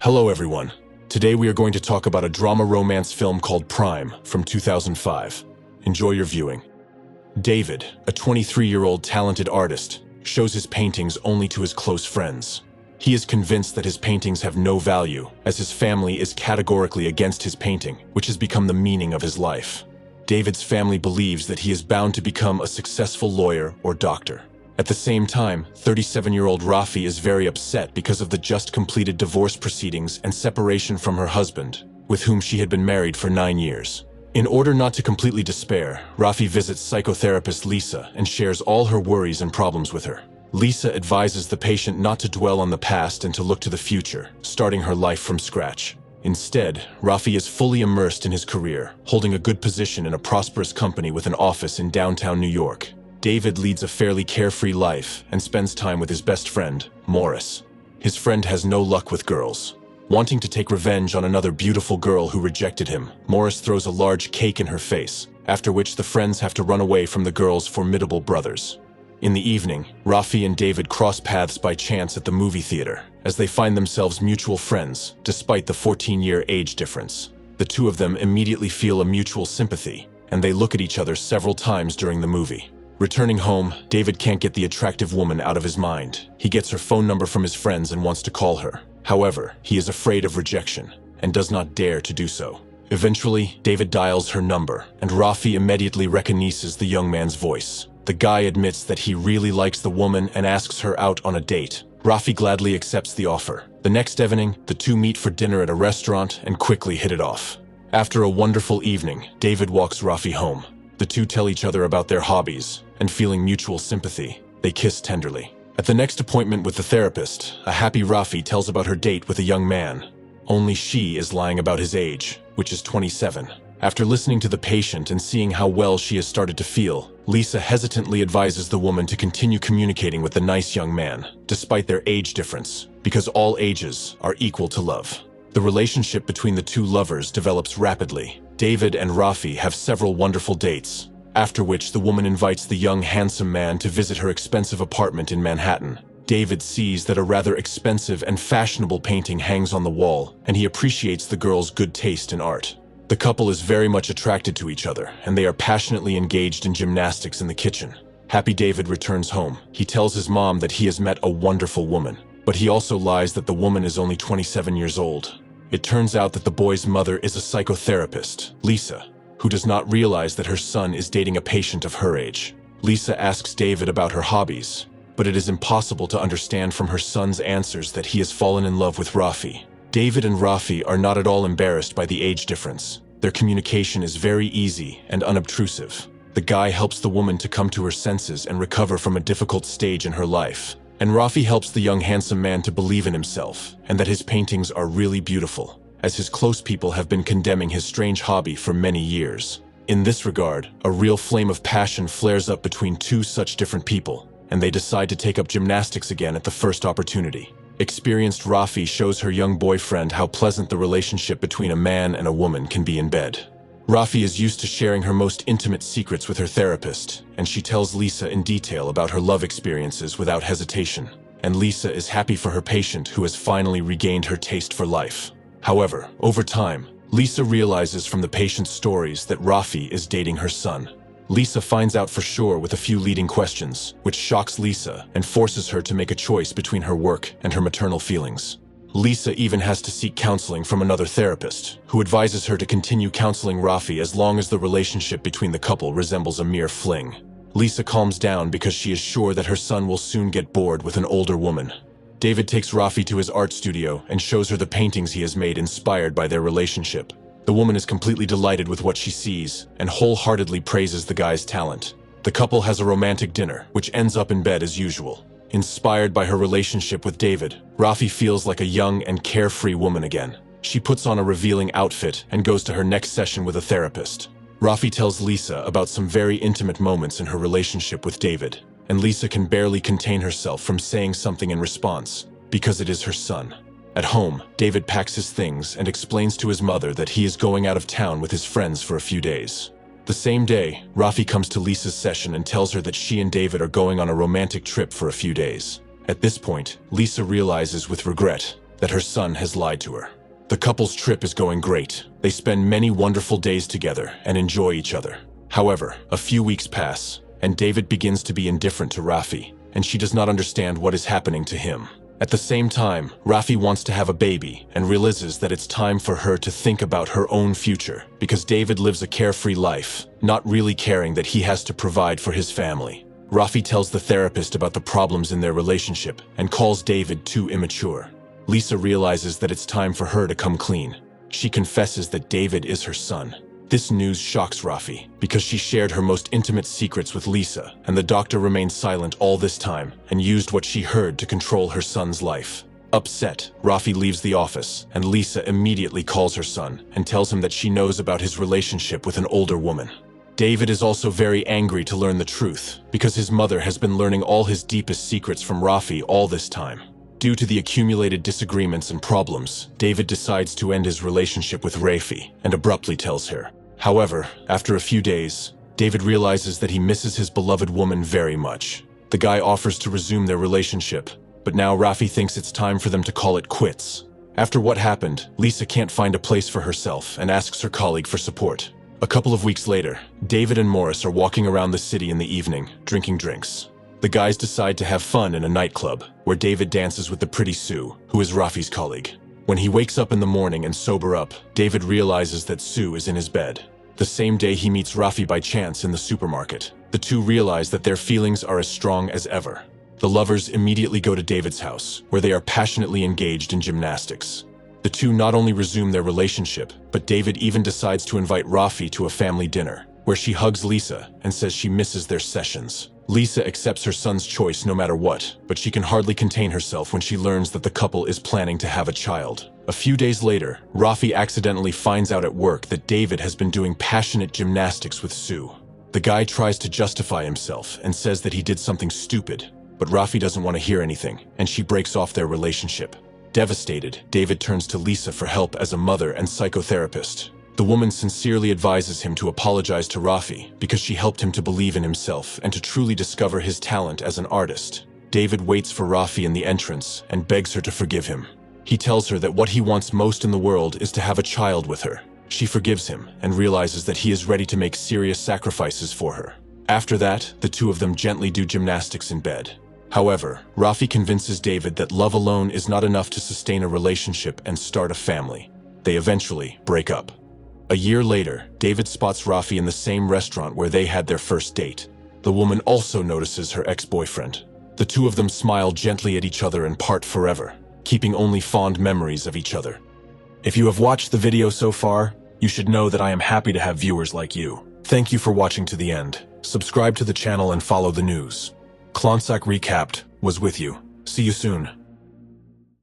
Hello everyone. Today we are going to talk about a drama romance film called Prime from 2005. Enjoy your viewing. David, a 23-year-old talented artist, shows his paintings only to his close friends. He is convinced that his paintings have no value, as his family is categorically against his painting, which has become the meaning of his life. David's family believes that he is bound to become a successful lawyer or doctor. At the same time, 37-year-old Rafi is very upset because of the just completed divorce proceedings and separation from her husband, with whom she had been married for 9 years. In order not to completely despair, Rafi visits psychotherapist Lisa and shares all her worries and problems with her. Lisa advises the patient not to dwell on the past and to look to the future, starting her life from scratch. Instead, Rafi is fully immersed in his career, holding a good position in a prosperous company with an office in downtown New York. David leads a fairly carefree life and spends time with his best friend, Morris. His friend has no luck with girls. Wanting to take revenge on another beautiful girl who rejected him, Morris throws a large cake in her face, after which the friends have to run away from the girl's formidable brothers. In the evening, Rafi and David cross paths by chance at the movie theater, as they find themselves mutual friends, despite the 14-year age difference. The two of them immediately feel a mutual sympathy, and they look at each other several times during the movie. Returning home, David can't get the attractive woman out of his mind. He gets her phone number from his friends and wants to call her. However, he is afraid of rejection and does not dare to do so. Eventually, David dials her number, and Rafi immediately recognizes the young man's voice. The guy admits that he really likes the woman and asks her out on a date. Rafi gladly accepts the offer. The next evening, the two meet for dinner at a restaurant and quickly hit it off. After a wonderful evening, David walks Rafi home. The two tell each other about their hobbies, and feeling mutual sympathy, they kiss tenderly. At the next appointment with the therapist, a happy Rafi tells about her date with a young man. Only she is lying about his age, which is 27. After listening to the patient and seeing how well she has started to feel, Lisa hesitantly advises the woman to continue communicating with the nice young man, despite their age difference, because all ages are equal to love. The relationship between the two lovers develops rapidly. David and Rafi have several wonderful dates, after which the woman invites the young, handsome man to visit her expensive apartment in Manhattan. David sees that a rather expensive and fashionable painting hangs on the wall, and he appreciates the girl's good taste in art. The couple is very much attracted to each other, and they are passionately engaged in gymnastics in the kitchen. Happy David returns home. He tells his mom that he has met a wonderful woman, but he also lies that the woman is only 27 years old. It turns out that the boy's mother is a psychotherapist, Lisa, who does not realize that her son is dating a patient of her age. Lisa asks David about her hobbies, but it is impossible to understand from her son's answers that he has fallen in love with Rafi. David and Rafi are not at all embarrassed by the age difference. Their communication is very easy and unobtrusive. The guy helps the woman to come to her senses and recover from a difficult stage in her life. And Rafi helps the young handsome man to believe in himself and that his paintings are really beautiful, as his close people have been condemning his strange hobby for many years. In this regard, a real flame of passion flares up between two such different people, and they decide to take up gymnastics again at the first opportunity. Experienced Rafi shows her young boyfriend how pleasant the relationship between a man and a woman can be in bed. Rafi is used to sharing her most intimate secrets with her therapist, and she tells Lisa in detail about her love experiences without hesitation. And Lisa is happy for her patient who has finally regained her taste for life. However, over time, Lisa realizes from the patient's stories that Rafi is dating her son. Lisa finds out for sure with a few leading questions, which shocks Lisa and forces her to make a choice between her work and her maternal feelings. Lisa even has to seek counseling from another therapist, who advises her to continue counseling Rafi as long as the relationship between the couple resembles a mere fling. Lisa calms down because she is sure that her son will soon get bored with an older woman. David takes Rafi to his art studio and shows her the paintings he has made inspired by their relationship. The woman is completely delighted with what she sees and wholeheartedly praises the guy's talent. The couple has a romantic dinner, which ends up in bed as usual. Inspired by her relationship with David, Rafi feels like a young and carefree woman again. She puts on a revealing outfit and goes to her next session with a therapist. Rafi tells Lisa about some very intimate moments in her relationship with David, and Lisa can barely contain herself from saying something in response, because it is her son. At home, David packs his things and explains to his mother that he is going out of town with his friends for a few days. The same day, Rafi comes to Lisa's session and tells her that she and David are going on a romantic trip for a few days. At this point, Lisa realizes with regret that her son has lied to her. The couple's trip is going great. They spend many wonderful days together and enjoy each other. However, a few weeks pass, and David begins to be indifferent to Rafi, and she does not understand what is happening to him. At the same time, Rafi wants to have a baby and realizes that it's time for her to think about her own future, because David lives a carefree life, not really caring that he has to provide for his family. Rafi tells the therapist about the problems in their relationship and calls David too immature. Lisa realizes that it's time for her to come clean. She confesses that David is her son. This news shocks Rafi because she shared her most intimate secrets with Lisa, and the doctor remained silent all this time and used what she heard to control her son's life. Upset, Rafi leaves the office, and Lisa immediately calls her son and tells him that she knows about his relationship with an older woman. David is also very angry to learn the truth because his mother has been learning all his deepest secrets from Rafi all this time. Due to the accumulated disagreements and problems, David decides to end his relationship with Rafi and abruptly tells her. However, after a few days, David realizes that he misses his beloved woman very much. The guy offers to resume their relationship, but now Rafi thinks it's time for them to call it quits. After what happened, Lisa can't find a place for herself and asks her colleague for support. A couple of weeks later, David and Morris are walking around the city in the evening, drinking drinks. The guys decide to have fun in a nightclub, where David dances with the pretty Sue, who is Rafi's colleague. When he wakes up in the morning and sober up, David realizes that Sue is in his bed. The same day he meets Rafi by chance in the supermarket. The two realize that their feelings are as strong as ever. The lovers immediately go to David's house, where they are passionately engaged in gymnastics. The two not only resume their relationship, but David even decides to invite Rafi to a family dinner, where she hugs Lisa and says she misses their sessions. Lisa accepts her son's choice no matter what, but she can hardly contain herself when she learns that the couple is planning to have a child. A few days later, Rafi accidentally finds out at work that David has been doing passionate gymnastics with Sue. The guy tries to justify himself and says that he did something stupid, but Rafi doesn't want to hear anything, and she breaks off their relationship. Devastated, David turns to Lisa for help as a mother and psychotherapist. The woman sincerely advises him to apologize to Rafi because she helped him to believe in himself and to truly discover his talent as an artist. David waits for Rafi in the entrance and begs her to forgive him. He tells her that what he wants most in the world is to have a child with her. She forgives him and realizes that he is ready to make serious sacrifices for her. After that, the two of them gently do gymnastics in bed. However, Rafi convinces David that love alone is not enough to sustain a relationship and start a family. They eventually break up. A year later, David spots Rafi in the same restaurant where they had their first date. The woman also notices her ex-boyfriend. The two of them smile gently at each other and part forever, keeping only fond memories of each other. If you have watched the video so far, you should know that I am happy to have viewers like you. Thank you for watching to the end. Subscribe to the channel and follow the news. Klontsak Recapped was with you. See you soon.